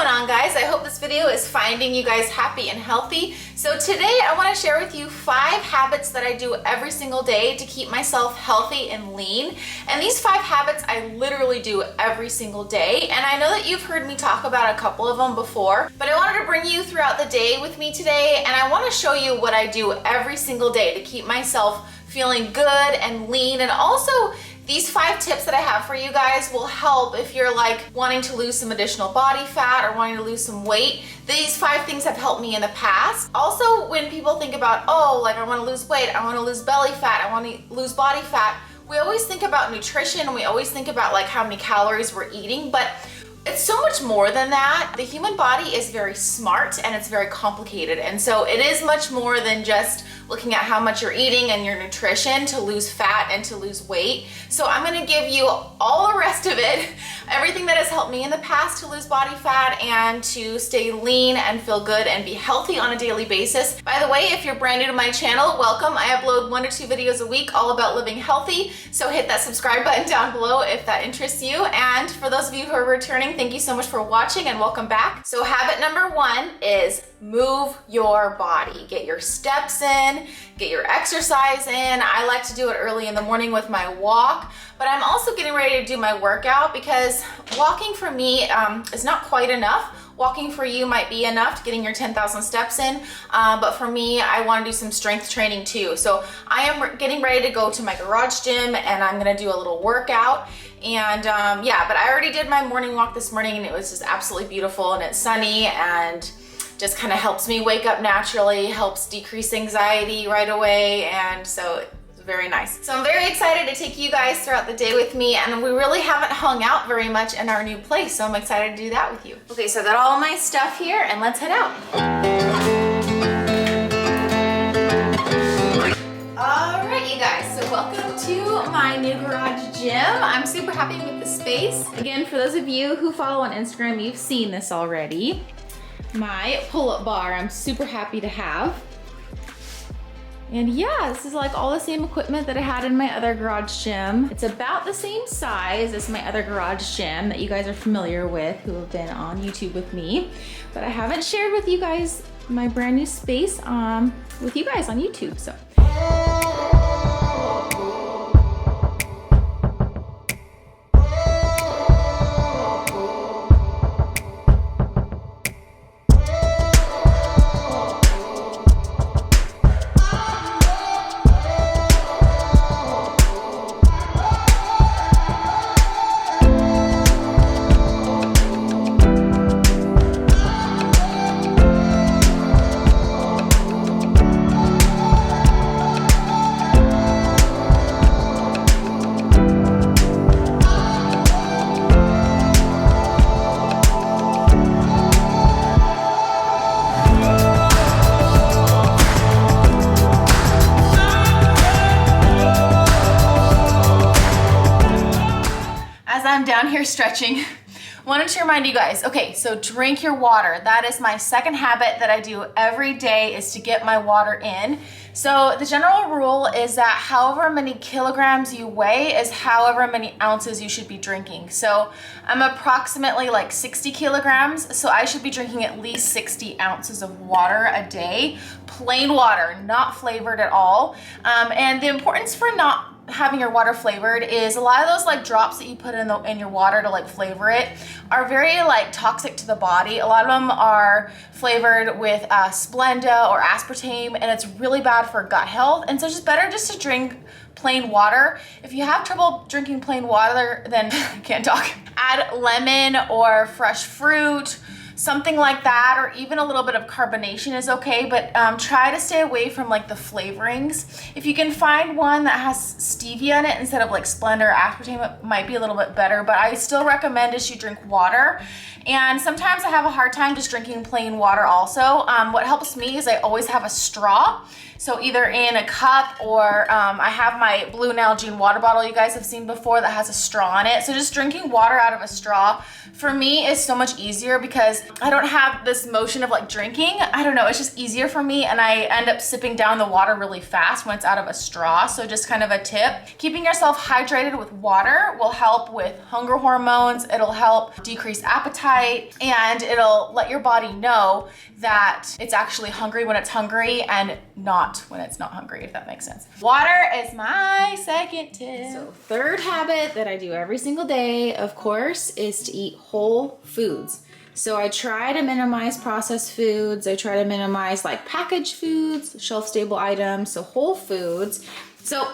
on, guys? I hope this video is finding you guys happy and healthy. So today I want to share with you 5 habits that I do every single day to keep myself healthy and lean. And these 5 habits I literally do every single day. And I know that you've heard me talk about a couple of them before, but I wanted to bring you throughout the day with me today. And I want to show you what I do every single day to keep myself feeling good and lean. And also, these 5 tips that I have for you guys will help if you're like wanting to lose some additional body fat or wanting to lose some weight. These 5 things have helped me in the past. Also, when people think about, oh, like I want to lose weight, I want to lose belly fat, I want to lose body fat, we always think about nutrition and we always think about like how many calories we're eating, but it's so much more than that. The human body is very smart and it's very complicated. And so it is much more than just looking at how much you're eating and your nutrition to lose fat and to lose weight. So I'm gonna give you all the rest of it, everything that has helped me in the past to lose body fat and to stay lean and feel good and be healthy on a daily basis. By the way, if you're brand new to my channel, welcome. I upload 1 to 2 videos a week all about living healthy. So hit that subscribe button down below if that interests you. And for those of you who are returning, thank you so much for watching and welcome back. So habit number 1 is move your body. Get your steps in, get your exercise in. I like to do it early in the morning with my walk, but I'm also getting ready to do my workout because walking for me is not quite enough. Walking for you might be enough to getting your 10,000 steps in, but for me, I want to do some strength training too. So I am getting ready to go to my garage gym and I'm gonna do a little workout. And yeah, but I already did my morning walk this morning and it was just absolutely beautiful and it's sunny and just kind of helps me wake up naturally, helps decrease anxiety right away, and so it's very nice. So I'm very excited to take you guys throughout the day with me, and we really haven't hung out very much in our new place, so I'm excited to do that with you. Okay, so I got all my stuff here, and let's head out. All right, you guys, so welcome to my new garage gym. I'm super happy with the space. Again, for those of you who follow on Instagram, you've seen this already. My pull-up bar I'm super happy to have. And yeah, this is like all the same equipment that I had in my other garage gym. It's about the same size as my other garage gym that you guys are familiar with who have been on YouTube with me. But I haven't shared with you guys my brand new space with you guys on YouTube. So. I'm down here stretching, wanted to remind you guys, okay, so drink your water. That is my second habit that I do every day, is to get my water in. So the general rule is that however many kilograms you weigh is however many ounces you should be drinking. So I'm approximately like 60 kilograms, so I should be drinking at least 60 ounces of water a day. Plain water, not flavored at all. And the importance for not having your water flavored is a lot of those like drops that you put in your water to like flavor it are very like toxic to the body. A lot of them are flavored with Splenda or aspartame, and it's really bad for gut health. And so it's just better just to drink plain water. If you have trouble drinking plain water, then I can't talk. Add lemon or fresh fruit, something like that, or even a little bit of carbonation is okay, but try to stay away from like the flavorings. If you can find one that has stevia in it instead of like Splenda or aspartame, it might be a little bit better, but I still recommend is you drink water. And sometimes I have a hard time just drinking plain water also. What helps me is I always have a straw. So either in a cup or I have my Blue Nalgene water bottle you guys have seen before that has a straw in it. So just drinking water out of a straw for me is so much easier because I don't have this motion of like drinking. I don't know, it's just easier for me, and I end up sipping down the water really fast when it's out of a straw. So just kind of a tip, keeping yourself hydrated with water will help with hunger hormones. It'll help decrease appetite, and it'll let your body know that it's actually hungry when it's hungry and not when it's not hungry, if that makes sense. Water is my second tip. So third habit that I do every single day, of course, is to eat whole foods. So I try to minimize processed foods. I try to minimize like packaged foods, shelf-stable items, so whole foods. So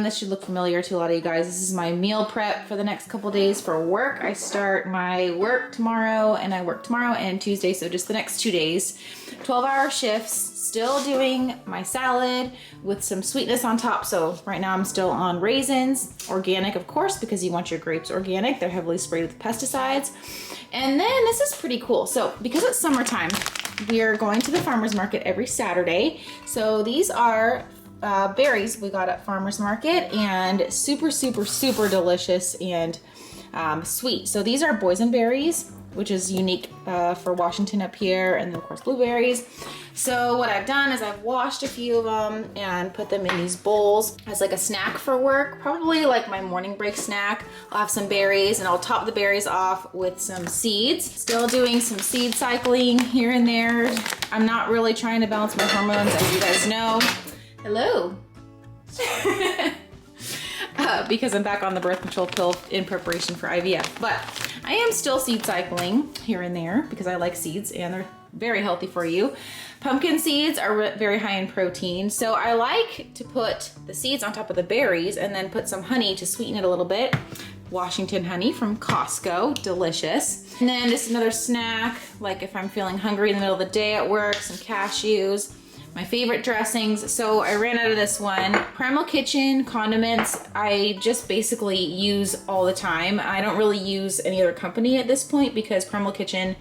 this should look familiar to a lot of you guys. This is my meal prep for the next couple days for work. I start my work tomorrow, and I work tomorrow and Tuesday, so just the next 2 days. 12-hour shifts, still doing my salad with some sweetness on top. So right now I'm still on raisins, organic of course, because you want your grapes organic. They're heavily sprayed with pesticides. And then this is pretty cool. So because it's summertime, we are going to the farmer's market every Saturday. So these are berries we got at farmer's market, and super delicious and sweet. So these are boysenberries, which is unique for Washington up here, and then of course blueberries. So what I've done is I've washed a few of them and put them in these bowls as like a snack for work, probably like my morning break snack. I'll have some berries, and I'll top the berries off with some seeds. Still doing some seed cycling here and there. I'm not really trying to balance my hormones, as you guys know. Hello. Because I'm back on the birth control pill in preparation for IVF. But I am still seed cycling here and there because I like seeds and they're very healthy for you. Pumpkin seeds are very high in protein, so I like to put the seeds on top of the berries and then put some honey to sweeten it a little bit. Washington honey from Costco, delicious. And then just another snack, like if I'm feeling hungry in the middle of the day at work, some cashews. My favorite dressings, so I ran out of this one. Primal Kitchen condiments, I just basically use all the time. I don't really use any other company at this point because Primal Kitchen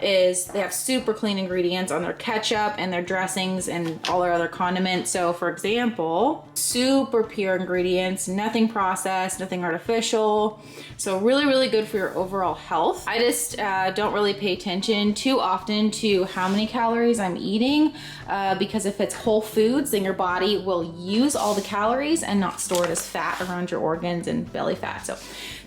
they have super clean ingredients on their ketchup and their dressings and all their other condiments. So for example, super pure ingredients, nothing processed, nothing artificial. So really good for your overall health. I just don't really pay attention too often to how many calories I'm eating because if it's whole foods, then your body will use all the calories and not store it as fat around your organs and belly fat. So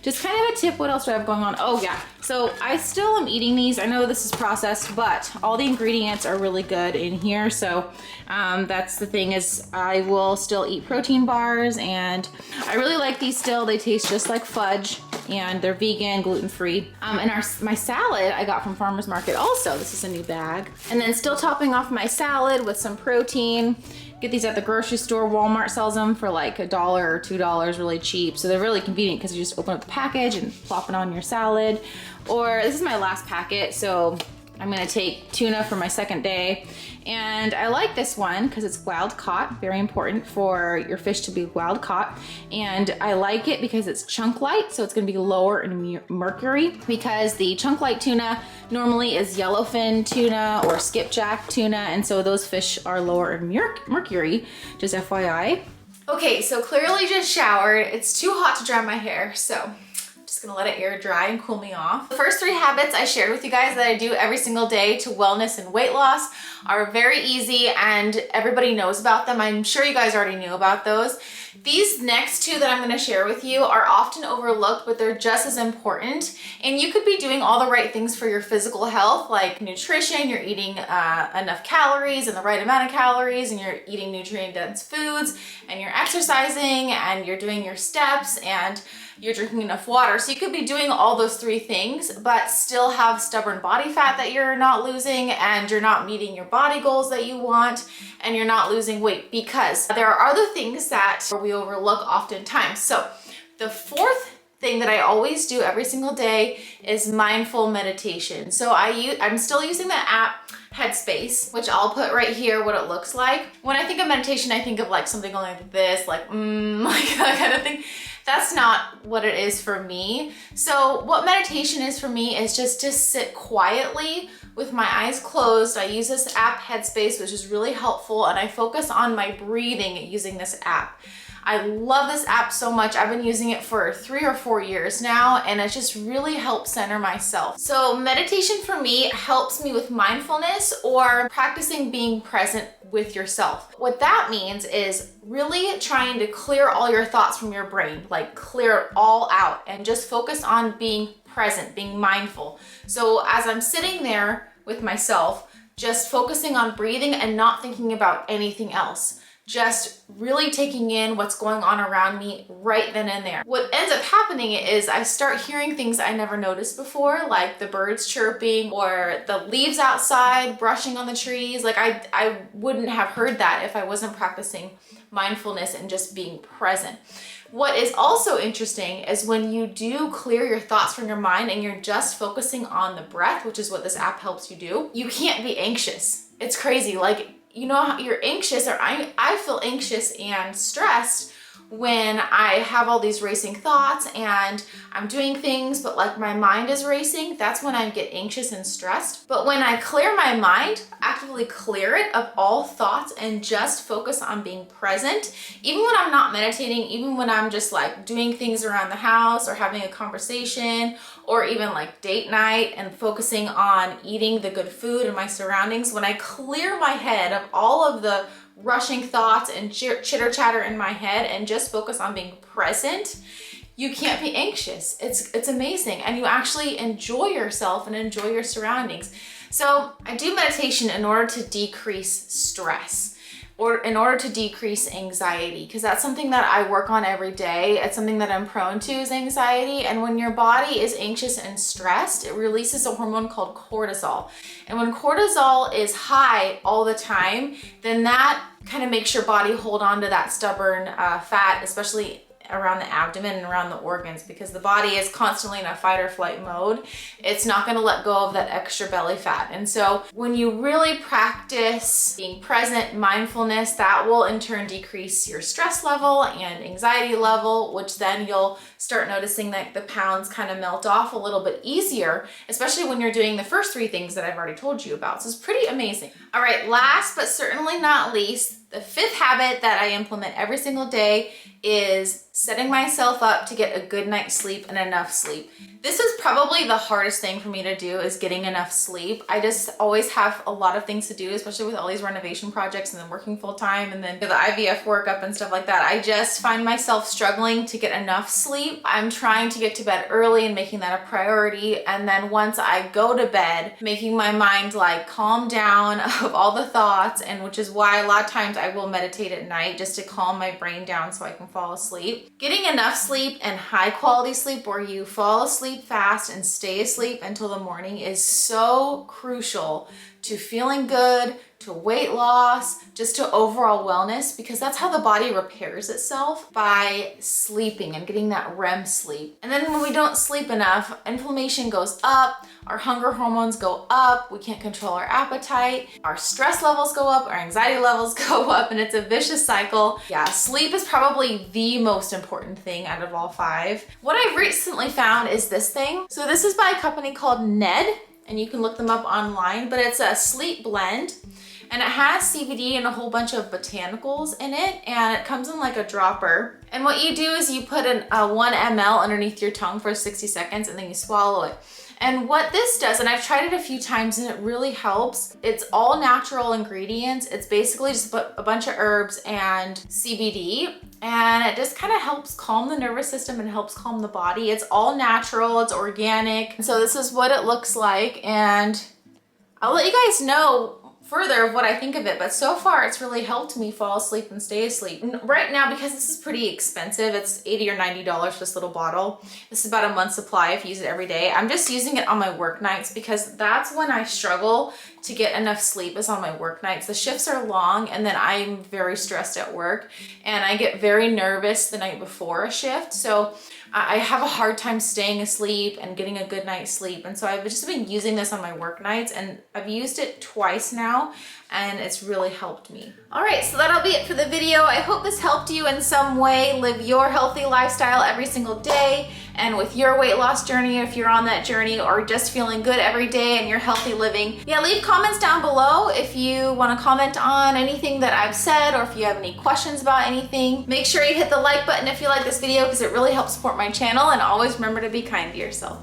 just kind of a tip. What else do I have going on? Oh yeah, so I still am eating these. I know this is processed, but all the ingredients are really good in here. So that's the thing, is I will still eat protein bars, and I really like these still. They taste just like fudge, and they're vegan, gluten-free. And my salad I got from Farmer's Market also. This is a new bag. And then still topping off my salad with some protein. Get these at the grocery store. Walmart sells them for like $1 or $2, really cheap. So they're really convenient because you just open up the package and plop it on your salad. Or this is my last packet, so I'm gonna take tuna for my second day. And I like this one because it's wild caught, very important for your fish to be wild caught. And I like it because it's chunk light, so it's gonna be lower in mercury, because the chunk light tuna normally is yellowfin tuna or skipjack tuna, and so those fish are lower in mercury, just FYI. Okay, so clearly just showered. It's too hot to dry my hair, so just gonna let it air dry and cool me off. The first 3 habits I shared with you guys that I do every single day to wellness and weight loss are very easy, and everybody knows about them. I'm sure you guys already knew about those. These next 2 that I'm gonna share with you are often overlooked, but they're just as important. And you could be doing all the right things for your physical health, like nutrition, you're eating enough calories and the right amount of calories, and you're eating nutrient-dense foods, and you're exercising, and you're doing your steps, and you're drinking enough water. So you could be doing all those 3 things, but still have stubborn body fat that you're not losing, and you're not meeting your body goals that you want, and you're not losing weight, because there are other things that we overlook oftentimes. So the 4th thing that I always do every single day is mindful meditation. So I'm still using the app Headspace, which I'll put right here what it looks like. When I think of meditation, I think of like something going like this, like like that kind of thing. That's not what it is for me. So what meditation is for me is just to sit quietly with my eyes closed. I use this app Headspace, which is really helpful, and I focus on my breathing using this app. I love this app so much. I've been using it for 3 or 4 years now, and it just really helps center myself. So meditation for me helps me with mindfulness or practicing being present with yourself. What that means is really trying to clear all your thoughts from your brain, like clear it all out and just focus on being present, being mindful. So as I'm sitting there with myself, just focusing on breathing and not thinking about anything else. Just really taking in what's going on around me right then and there. What ends up happening is I start hearing things I never noticed before, like the birds chirping or the leaves outside brushing on the trees. Like I wouldn't have heard that if I wasn't practicing mindfulness and just being present. What is also interesting is when you do clear your thoughts from your mind and you're just focusing on the breath, which is what this app helps you do, you can't be anxious. It's crazy. Like, you know how you're anxious, or I feel anxious and stressed when I have all these racing thoughts and I'm doing things, but like my mind is racing. That's when I get anxious and stressed. But when I clear my mind, actively clear it of all thoughts and just focus on being present, even when I'm not meditating, even when I'm just like doing things around the house or having a conversation, or even like date night and focusing on eating the good food in my surroundings, when I clear my head of all of the rushing thoughts and chitter chatter in my head and just focus on being present, you can't be anxious. It's amazing. And you actually enjoy yourself and enjoy your surroundings. So I do meditation in order to decrease stress, or in order to decrease anxiety, because that's something that I work on every day. It's something that I'm prone to, is anxiety. And when your body is anxious and stressed, it releases a hormone called cortisol. And when cortisol is high all the time, then that kind of makes your body hold on to that stubborn fat, especially around the abdomen and around the organs, because the body is constantly in a fight or flight mode. It's not going to let go of that extra belly fat. And so when you really practice being present, mindfulness, that will in turn decrease your stress level and anxiety level, which then you'll start noticing that the pounds kind of melt off a little bit easier, especially when you're doing the first 3 things that I've already told you about. So it's pretty amazing. All right, last but certainly not least, the 5th habit that I implement every single day is setting myself up to get a good night's sleep and enough sleep. This is probably the hardest thing for me to do, is getting enough sleep. I just always have a lot of things to do, especially with all these renovation projects and then working full time and then the IVF workup and stuff like that. I just find myself struggling to get enough sleep. I'm trying to get to bed early and making that a priority. And then once I go to bed, making my mind like calm down of all the thoughts, and which is why a lot of times I will meditate at night just to calm my brain down so I can fall asleep. Getting enough sleep and high quality sleep where you fall asleep fast and stay asleep until the morning is so crucial to feeling good, to weight loss, just to overall wellness, because that's how the body repairs itself, by sleeping and getting that REM sleep. And then when we don't sleep enough, inflammation goes up, our hunger hormones go up, we can't control our appetite, our stress levels go up, our anxiety levels go up, and it's a vicious cycle. Yeah, sleep is probably the most important thing out of all 5. What I've recently found is this thing. So this is by a company called Ned, and you can look them up online, but it's a sleep blend. And it has CBD and a whole bunch of botanicals in it, and it comes in like a dropper. And what you do is you put a 1 ml underneath your tongue for 60 seconds and then you swallow it. And what this does, and I've tried it a few times and it really helps, it's all natural ingredients. It's basically just a bunch of herbs and CBD, and it just kind of helps calm the nervous system and helps calm the body. It's all natural, it's organic. So this is what it looks like, and I'll let you guys know further of what I think of it, but so far it's really helped me fall asleep and stay asleep. And right now, because this is pretty expensive, it's $80 or $90 for this little bottle. This is about a month's supply if you use it every day. I'm just using it on my work nights because that's when I struggle to get enough sleep, is on my work nights. The shifts are long and then I'm very stressed at work and I get very nervous the night before a shift. So I have a hard time staying asleep and getting a good night's sleep. And so I've just been using this on my work nights, and I've used it twice now and it's really helped me. All right, so that'll be it for the video. I hope this helped you in some way live your healthy lifestyle every single day. and with your weight loss journey, if you're on that journey, or just feeling good every day and you're healthy living. Yeah, leave comments down below if you want to comment on anything that I've said, or if you have any questions about anything. Make sure you hit the like button if you like this video, because it really helps support my channel, and always remember to be kind to yourself.